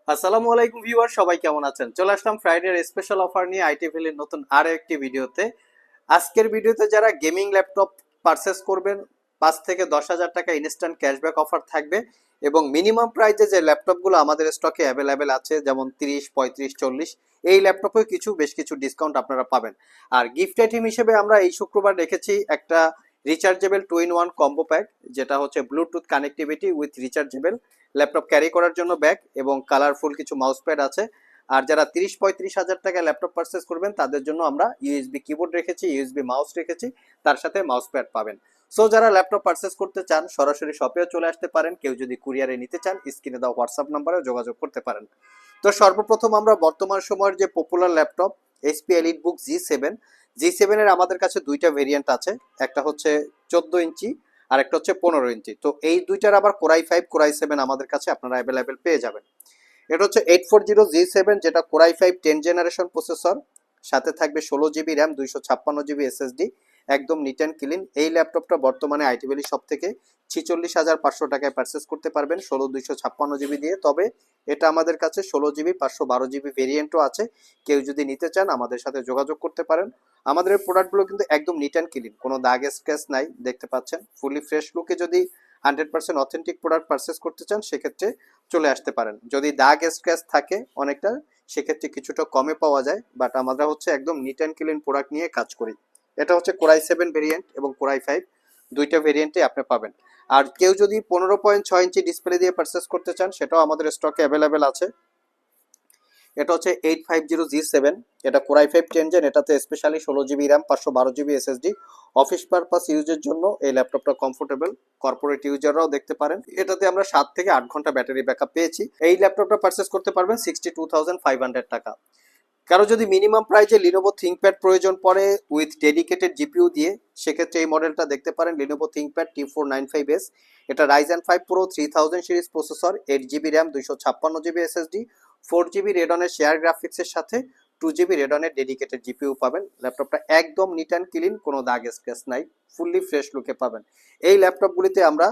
আসসালামু আলাইকুম ভিউয়ার, সবাই কেমন আছেন? চলে আসলাম ফ্রাইডের স্পেশাল অফার নিয়ে আইটি ভ্যালির নতুন আরো একটি ভিডিওতে। আজকের ভিডিওতে যারা গেমিং ল্যাপটপ পারচেস করবেন 5 থেকে 10 হাজার টাকা ইনস্ট্যান্ট ক্যাশব্যাক অফার থাকবে এবং মিনিমাম প্রাইসে যে ল্যাপটপগুলো আমাদের স্টকে অ্যাভেলেবেল আছে যেমন 30, 35, 40 এই ল্যাপটপেও বেশ কিছু ডিসকাউন্ট আপনারা পাবেন। আর গিফট আইটেম হিসেবে আমরা এই শুক্রবার রেখেছি একটা রিচার্জেবল 2-in-1 কম্বো প্যাক, যেটা হচ্ছে Bluetooth connectivity with rechargeable laptop carry করার জন্য ব্যাগ এবং কালারফুল কিছু মাউস প্যাড আছে। আর যারা 30-35 হাজার টাকা ল্যাপটপ পারচেস করবেন তাদের জন্য আমরা ইউএসবি কিবোর্ড রেখেছি, ইউএসবি মাউস রেখেছি, তার সাথে মাউস প্যাড পাবেন। সো যারা ল্যাপটপ পারচেস করতে চান সরাসরি শপেও চলে আসতে পারেন, কেউ যদি কুরিয়ারে নিতে চান স্ক্রিনে দেওয়া হোয়াটসঅ্যাপ নাম্বারেও যোগাযোগ করতে পারেন। তো সর্বপ্রথম আমরা বর্তমান সময়ের যে popular laptop HP EliteBook G seven এর আমাদের কাছে দুইটা ভেরিয়েন্ট আছে, একটা হচ্ছে 14 ইঞ্চি আর একটা হচ্ছে 15 ইঞ্চি। তো এই দুইটার আবার কোরাই 5 কোরাই 7 আমাদের কাছে আপনারা অ্যাভেলেবেল পেয়ে যাবেন। এটা হচ্ছে 840G7, যেটা কোরাই 5 10 জেনারেশন প্রসেসর, সাথে থাকবে 16 জিবি র্যাম, 256 জিবি এসএসডি, একদম নিট অ্যান্ড ক্লিন। এই ল্যাপটপটা বর্তমানে আইটি ভ্যালি সব থেকে 46,500 টাকায় পারচেস করতে পারবেন 16 256 জিবি দিয়ে। তবে এটা আমাদের কাছে 16 জিবি 512 জিবি ভেরিয়েন্টও আছে, কেউ যদি নিতে চান আমাদের সাথে যোগাযোগ করতে পারেন। আমাদের এই প্রোডাক্টগুলো কিন্তু একদম নিট অ্যান্ড ক্লিন, কোনো দাগ স্ক্র্যাচ নাই, দেখতে পাচ্ছেন ফুলি ফ্রেশ লুকে। যদি 100% অথেন্টিক প্রোডাক্ট পারচেস করতে চান সেক্ষেত্রে চলে আসতে পারেন। যদি দাগ স্ক্র্যাচ থাকে অনেকটা, সেক্ষেত্রে কিছুটা কমে পাওয়া যায়, বাট আমরা হচ্ছে একদম নিট অ্যান্ড ক্লিন প্রোডাক্ট নিয়ে কাজ করি। এটা হচ্ছে কোরাই 7 ভেরিয়েন্ট এবং কোরাই 5 দুইটা ভেরিয়েন্টে আপনি পাবেন। আর কেউ যদি 15.6 ইঞ্চি ডিসপ্লে দিয়ে পারচেস করতে চান সেটাও আমাদের স্টকে অ্যাভেলেবেল আছে। এটা হচ্ছে 850G7, এটা কোরাই 5 10 জেন, এটাতে specially 16 GB RAM, 512 GB SSD. Office purpose ইউজের জন্য এই ল্যাপটপটা কমফোর্টেবল, কর্পোরেট ইউজাররাও দেখতে পারেন। এটাতে আমরা 7 থেকে 8 ঘন্টা ব্যাটারি ব্যাকআপ পেয়েছি। এই ল্যাপটপটা পারচেস করতে পারবেন 62,500 টাকা। কারো যদি মিনিমাম প্রাইজে লিনোভো থিংকপ্যাড প্রয়োজন পড়ে উইথ ডেডিকেটেড জিপিইউ দিয়ে, সেক্ষেত্রে এই মডেলটা দেখতে পারেন, লিনোভো থিংকপ্যাড T495S। এটা Ryzen 5 pro 3000 series processor, 8 GB RAM, 256 GB SSD, 4 GB রেডনের শেয়ার গ্রাফিক্সের সাথে 2 জিবি রেডনের ডেডিকেটেড জিপিইউ পাবেন। ল্যাপটপটা একদম নিট অ্যান্ড ক্লিন, কোনো দাগ স্ক্র্যাচ নাই, ফুললি ফ্রেশ লুকে পাবেন। এই ল্যাপটপগুলিতে আমরা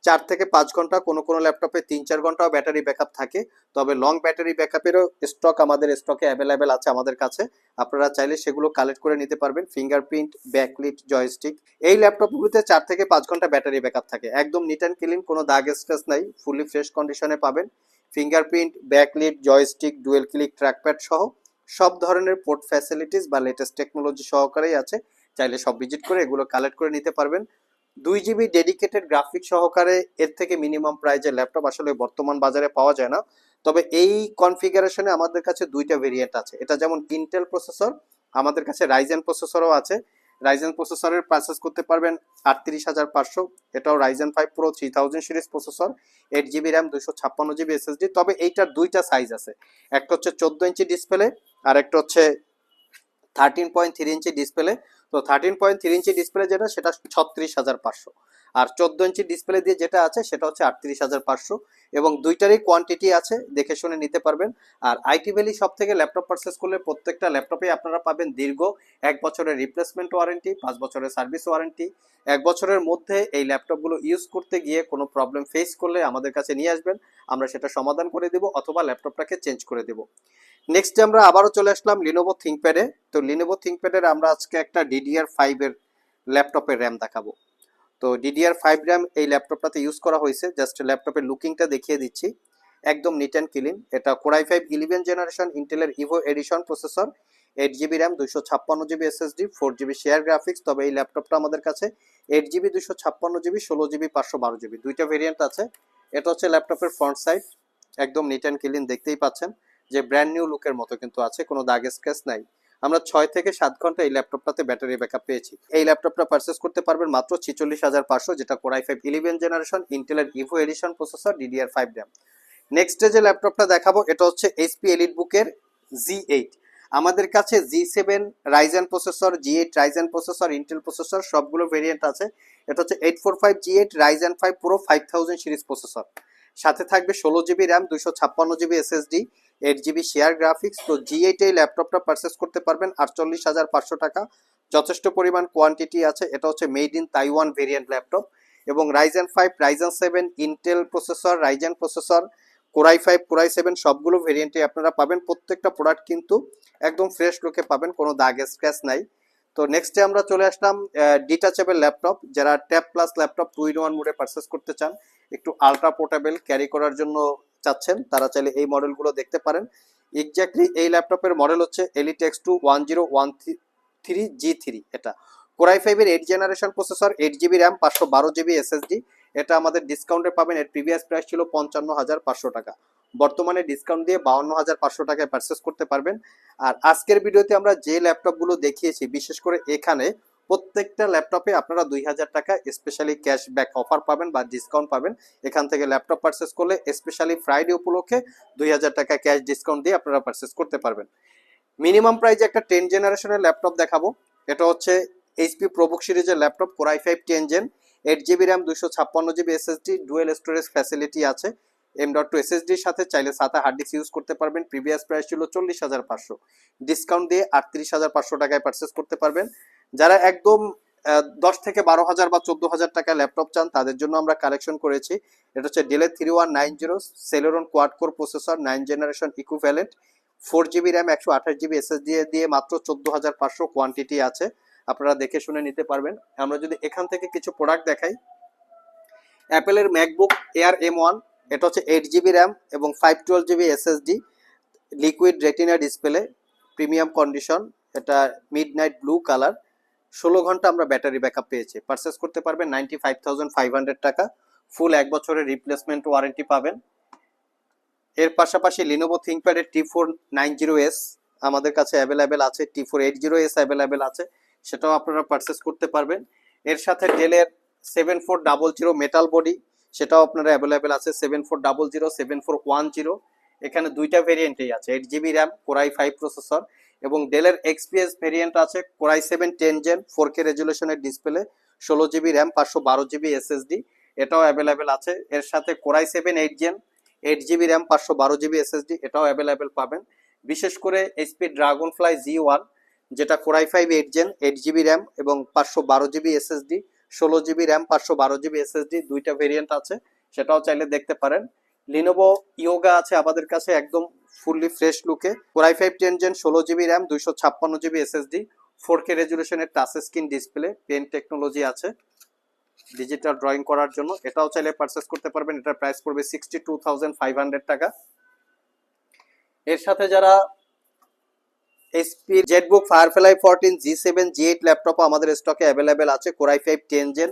4 থেকে 5 ঘন্টা, কোনো কোনো ল্যাপটপে 3-4 ঘন্টাও ব্যাটারি ব্যাকআপ থাকে। তবে লং ব্যাটারি ব্যাকআপেরও স্টক আমাদের স্টকে অ্যাভেলেবেল আছে আমাদের কাছে, আপনারা চাইলে সেগুলো কালেক্ট করে নিতে পারবেন। ফিঙ্গারপ্রিন্ট, ব্যাকলিট, জয়স্টিক, এই ল্যাপটপগুলোতে 4 থেকে 5 ঘন্টা ব্যাটারি ব্যাকআপ থাকে, একদম নিট অ্যান্ড ক্লিন, কোনো দাগ স্ক্র্যাচ নাই, ফুলি ফ্রেশ কন্ডিশনে পাবেন। Fingerprint, backlit, joystick, dual click trackpad সহ সব ধরনের পোর্ট ফ্যাসিলিটিস বা লেটেস্ট টেকনোলজি সহকারেই আছে, চাইলে সব ভিজিট করে এগুলো কালেক্ট করে নিতে পারবেন। 2 জিবি ডেডিকেটেড গ্রাফিক সহকারে এর থেকে মিনিমাম প্রাইজের ল্যাপটপ আসলে বর্তমান বাজারে পাওয়া যায় না। তবে এই কনফিগারেশনে আমাদের কাছে দুইটা ভেরিয়েন্ট আছে, এটা যেমন ইন্টেল প্রসেসর, আমাদের কাছে রাইজেন প্রসেসরও আছে। রাইজেন প্রসেসরের পারচেস করতে পারবেন 38,500, এটাও Ryzen 5 pro 3000 series processor, 8 GB RAM, 256 GB SSD. তবে এইটার দুইটা সাইজ আছে, একটা হচ্ছে 14 ইঞ্চি ডিসপ্লে আর একটা হচ্ছে 13.3 ইঞ্চি ডিসপ্লে। তো 13.3 ইঞ্চি ডিসপ্লে যেটা, সেটা 36,500, আর 14 ইঞ্চি ডিসপ্লে দিয়ে যেটা আছে সেটা হচ্ছে 38,500। এবং দুইটারই কোয়ান্টিটি আছে, দেখে শুনে নিতে পারবেন। আর আইটি ভ্যালি সব থেকে ল্যাপটপ পারচেস করলে প্রত্যেকটা ল্যাপটপে আপনারা পাবেন দীর্ঘ 1 বছরের রিপ্লেসমেন্ট ওয়ারেন্টি, 5 বছরের সার্ভিস ওয়ারেন্টি। 1 বছরের মধ্যে এই ল্যাপটপগুলো ইউজ করতে গিয়ে কোনো প্রবলেম ফেস করলে আমাদের কাছে নিয়ে আসবেন, আমরা সেটা সমাধান করে দেবো অথবা ল্যাপটপটাকে চেঞ্জ করে দেবো। নেক্সট আমরা আবারও চলে আসলাম লিনোভো থিংকপ্যাডে। তো লিনোভো থিংকপ্যাডের আমরা আজকে একটা DDR5 এর ল্যাপটপের র্যাম দেখাবো। তো DDR5 র্যাম এই ল্যাপটপটাতে ইউজ করা হয়েছে, জাস্ট ল্যাপটপের লুকিংটা দেখিয়ে দিচ্ছি, একদম নিট অ্যান্ড ক্লিন। এটা কোরাই 5 11 জেনারেশন ইন্টেলের Evo edition processor, 8 GB RAM, 256 GB SSD, 4 GB share graphics. তবে এই ল্যাপটপটা আমাদের কাছে 8 জিবি, 256 জিবি, 16 জিবি, 512 জিবি দুইটা ভেরিয়েন্ট আছে। এটা হচ্ছে ল্যাপটপের ফ্রন্ট সাইড, একদম নিট অ্যান্ড ক্লিন, দেখতেই পাচ্ছেন যে ব্র্যান্ড নিউ লুকের মতো কিন্তু আছে, কোনো দাগ স্ক্র্যাচ নাই। আমরা 6 থেকে 7 ঘন্টা এই ল্যাপটপটাতে ব্যাটারি ব্যাকআপ পেয়েছি। এই ল্যাপটপটা পারচেস করতে পারবেন মাত্র 46,500, যেটা কোরাই 5 11 জেনারেশন ইন্টেলের Evo edition processor, DDR5 RAM. Next যে ল্যাপটপটা দেখাবো এটা হচ্ছে এইচপি এলিটবুকের Z8। আমাদের কাছে G7 Ryzen processor, G8 Ryzen processor, Intel processor সবগুলো ভেরিয়েন্ট আছে। এটা হচ্ছে 845G8 Ryzen 5 pro 5000 series processor, সাথে থাকবে 16 GB RAM, 256 GB SSD, 8 GB share graphics. তো G8 এই ল্যাপটপটা পারচেস করতে পারবেন 48,500 টাকা, যথেষ্ট পরিমাণ কোয়ান্টিটি আছে। এটা হচ্ছে made in Taiwan variant laptop এবং Ryzen 5 Ryzen 7 Intel processor, Ryzen processor, Core i 5 Core i 7 সবগুলো ভেরিয়েন্টে আপনারা পাবেন। প্রত্যেকটা প্রোডাক্ট কিন্তু একদম ফ্রেশ লুকে পাবেন, কোনো দাগ স্ক্র্যাচ নাই। তো নেক্সটে আমরা চলে আসলাম ডিটাচেবল ল্যাপটপ। যারা ট্যাব প্লাস ল্যাপটপ 2-in-1 মোডে পারচেস করতে চান, একটু আলট্রা পোর্টেবল ক্যারি করার জন্য চাচ্ছেন, তারা চাইলে এই মডেলগুলো দেখতে পারেন। এক্স্যাক্টলি এই ল্যাপটপের মডেল হচ্ছে Elite X2 1013G3। এটা কোরাই 5 এর 8 generation processor, 8GB RAM, 512GB SSD। এটা আমাদের ডিসকাউন্টে পাবেন। এর প্রিভিয়াস প্রাইস ছিল 55,500 টাকা, বর্তমানে ডিসকাউন্ট দিয়ে 52,500 টাকায় পারচেস করতে পারবেন। আর আজকের ভিডিওতে আমরা যে ল্যাপটপগুলো দেখিয়েছি, বিশেষ করে এখানে প্রত্যেকটা ল্যাপটপে আপনারা 2,000 টাকা স্পেশালি ক্যাশব্যাক অফার পাবেন বা ডিসকাউন্ট পাবেন। এখান থেকে ল্যাপটপ পারচেস করলে স্পেশালি ফ্রাইডে উপলক্ষে 2,000 টাকা ক্যাশ ডিসকাউন্ট দিয়ে আপনারা পারচেস করতে পারবেন। মিনিমাম প্রাইজে একটা 10 জেনারেশনের ল্যাপটপ দেখাবো। এটা হচ্ছে এইচপি প্রোবুক সিরিজের laptop, core i 5 10 gen, 8GB RAM, 256GB SSD, dual storage facility আছে। M.2 SSD এর সাথে চাইলে সাথে হার্ড ডিস্ক ইউজ করতে পারবেন। প্রিভিয়াস প্রাইস ছিল 40,500, ডিসকাউন্ট দিয়ে 38,500 টাকায় পারচেস করতে পারবেন। যারা একদম 10 থেকে 12,000 বা 14,000 টাকা ল্যাপটপ চান, তাদের জন্য আমরা কালেকশন করেছি। এটা হচ্ছে ডেলের 3190 Celeron quad core processor, 9 generation equivalent, 4GB RAM, 128GB SSD দিয়ে মাত্র 14,500 কোয়ান্টিটি আছে, আপনারা দেখে শুনে নিতে পারবেন। আমরা যদি এখান থেকে কিছু প্রোডাক্ট দেখাই, অ্যাপেলের ম্যাকবুক এয়ার M1, এটা হচ্ছে 8GB র্যাম এবং 512GB SSD, liquid retina display, premium condition, এটা মিডনাইট ব্লু কালার, 16 ঘন্টা আমরা ব্যাটারি ব্যাকআপ পেয়েছি। পারচেস করতে পারবেন 95,500 টাকা, ফুল 1 বছরের রিপ্লেসমেন্ট ওয়ারেন্টি পাবেন। এর পাশাপাশি লিনোভো থিংকপ্যাডের T490S আমাদের কাছে অ্যাভেলেবেল আছে, T480S অ্যাভেলেবেল আছে, সেটাও আপনারা পারচেস করতে পারবেন। এর সাথে ডেলের 7400 মেটাল বডি, সেটাও আপনারা অ্যাভেলেবেল আছে, 7400 7410। এখানে দুইটা ভেরিয়েন্টেই আছে, 8GB র্যাম, কোরাই 5 প্রসেসর, এবং ডেলের XPS ভেরিয়েন্ট আছে, কোরাই 7 10 জেন, 4K রেজুলেশনের display, 16GB RAM, 512GB SSD, এটাও অ্যাভেলেবেল আছে। এর সাথে Core i 7 8 gen, 8GB RAM, 512GB SSD, এটাও অ্যাভেলেবেল পাবেন। বিশেষ করে এইচপি ড্রাগনফ্লাই Z1, যেটা কোরাই 5 8 জেন, 8GB র্যাম এবং 512GB SSD, 16GB RAM, 512GB SSD, দুইটা ভেরিয়েন্ট আছে, সেটাও চাইলে দেখতে পারেন। লিনোভো ইয়োগা আছে আমাদের কাছে, একদম ফুললি ফ্রেশ লুকে, Core i 5 10 gen, 16GB RAM, 256GB SSD, 4K রেজুলেশনের touch screen display, pen technology আছে ডিজিটাল ড্রয়িং করার জন্য, এটাও চাইলে পারচেস করতে পারবেন। এটার প্রাইস পড়বে 62,500 টাকা। এর সাথে যারা HP Jetbook firefly 14 G7 G8 ল্যাপটপও আমাদের স্টকে অ্যাভেলেবেল আছে, core i 5 10 gen,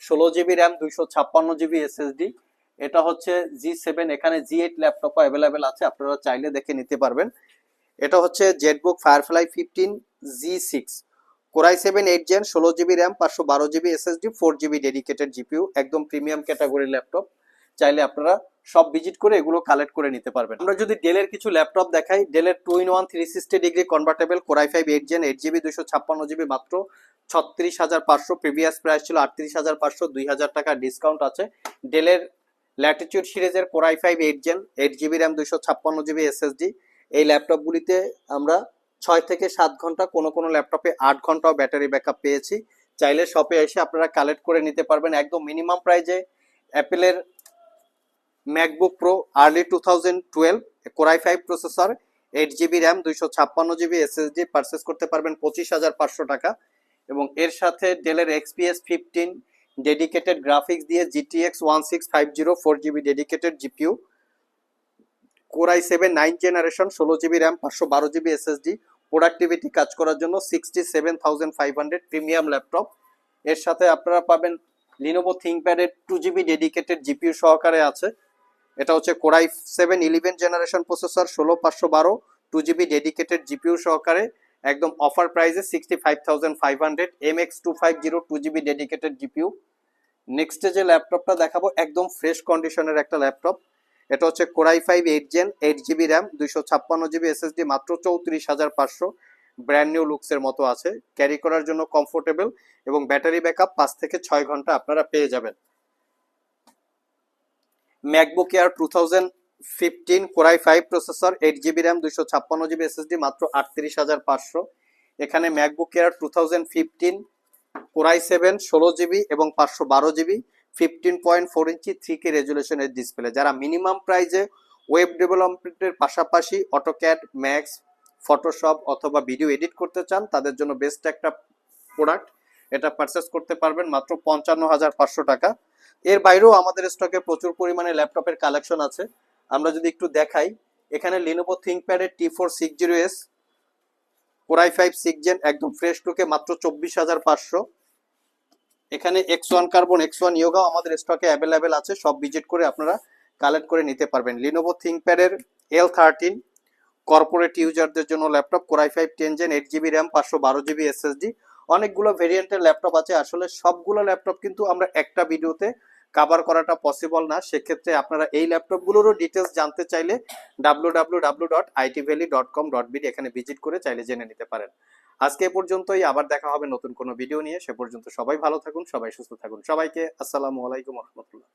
16GB RAM, 256GB SSD, এটা হচ্ছে G7। এখানে G8 ল্যাপটপও অ্যাভেলেবেল আছে, আপনারা চাইলে দেখে নিতে পারবেন। এটা হচ্ছে ZBook Firefly 15 G6, core i 7 8 gen, 16GB RAM, 512GB SSD, 4GB dedicated GPU, একদম প্রিমিয়াম ক্যাটাগরির ল্যাপটপ, চাইলে আপনারা সব ভিজিট করে এগুলো কালেক্ট করে নিতে পারবেন। আমরা যদি ডেলের কিছু ল্যাপটপ দেখাই, ডেলের 2-in-1 360 degree convertible, core i 5 8 gen, 8GB 256GB, মাত্র 36,500, প্রিভিয়াস প্রাইস ছিল 38,500, 2,000 টাকা ডিসকাউন্ট আছে। ডেলের ল্যাটিটিউড সিরিজের core i 5 8 gen, 8GB RAM, 256GB SSD, এই ল্যাপটপগুলিতে আমরা 6 থেকে 7 ঘন্টা, কোনো ল্যাপটপে 8 ঘন্টাও ব্যাটারি ব্যাকআপ পেয়েছি। চাইলে শপে এসে আপনারা কালেক্ট করে নিতে পারবেন একদম মিনিমাম প্রাইজে। অ্যাপেলের MacBook Pro early 2012, Core i 5 processor, 8GB RAM, 256GB SSD, purchase করতে পারবেন 25,500 টাকা। এবং এর সাথে ডেলের XPS 15 ডেডিকেটেড গ্রাফিক্স দিয়ে GTX 1650 4GB dedicated GPU, core i 7 9 generation, 16GB RAM, 512GB SSD, productivity কাজ করার জন্য 67,500 প্রিমিয়াম ল্যাপটপ। এর সাথে আপনারা পাবেন লিনোভো থিংকপ্যাডের 2GB ডেডিকেটেড জিপিইউ সহকারে আছে, এটা হচ্ছে core i 7 11 generation processor, 16512, 2GB dedicated GPU সহকারে, একদম অফার প্রাইসে 65,500, MX250 2GB ডেডিকেটেড জিপিইউ। নেক্সটে যে ল্যাপটপটা দেখাবো একদম ফ্রেশ কন্ডিশনের একটা ল্যাপটপ, এটা হচ্ছে core i 5 8 gen, 8GB RAM, 256GB SSD, মাত্র 34,500, ব্র্যান্ড নিউ লুকসের মতো আছে, ক্যারি করার জন্য কমফোর্টেবল এবং ব্যাটারি ব্যাকআপ 5 থেকে 6 ঘন্টা আপনারা পেয়ে যাবেন। MacBook air 2015 core i 5 processor, 8GB RAM, 256GB SSD, মাত্র 38,500। এখানে ম্যাকবুক এয়ার 2015 কোরাই 7 16GB এবং 512GB 15.4 ইঞ্চি 3K রেজুলেশনের ডিসপ্লে, যারা মিনিমাম প্রাইজে ওয়েব ডেভেলপমেন্টের পাশাপাশি অটোক্যাড, ম্যাক্স, ফটোশপ অথবা ভিডিও এডিট করতে চান তাদের জন্য বেস্ট একটা প্রোডাক্ট। এটা পারচেস করতে পারবেন মাত্র 55,500 টাকা। এর বাইরেও আমাদের স্টকে প্রচুর পরিমাণে ল্যাপটপের কালেকশন আছে। আমরা যদি একটু দেখাই, এখানে লিনোভো থিংকপ্যাডের T460S Core i5 6 Gen একদম ফ্রেশ লুকে মাত্র 24,500। এখানে X1 কার্বন, X1 ইয়োগা আমাদের স্টকে অ্যাভেলেবেল আছে, সব ভিজিট করে আপনারা কালেক্ট করে নিতে পারবেন। লিনোভো থিংকপ্যাডের L13 কর্পোরেট ইউজারদের জন্য laptop, Core i5 10 Gen 8GB RAM 512GB SSD, অনেকগুলো ভেরিয়েন্টের ল্যাপটপ আছে। আসলে সবগুলো ল্যাপটপ কিন্তু আমরা একটা ভিডিওতে কভার করাটা পসিবল না, সেক্ষেত্রে আপনারা এই ল্যাপটপগুলোরও ডিটেলস জানতে চাইলে www.itvalley.com.bd এখানে ভিজিট করে চাইলে জেনে নিতে পারেন। আজকে এ পর্যন্তই, আবার দেখা হবে নতুন কোনো ভিডিও নিয়ে। সে পর্যন্ত সবাই ভালো থাকুন, সবাই সুস্থ থাকুন। সবাইকে আসসালামু আলাইকুম রহমতুল্লাহ।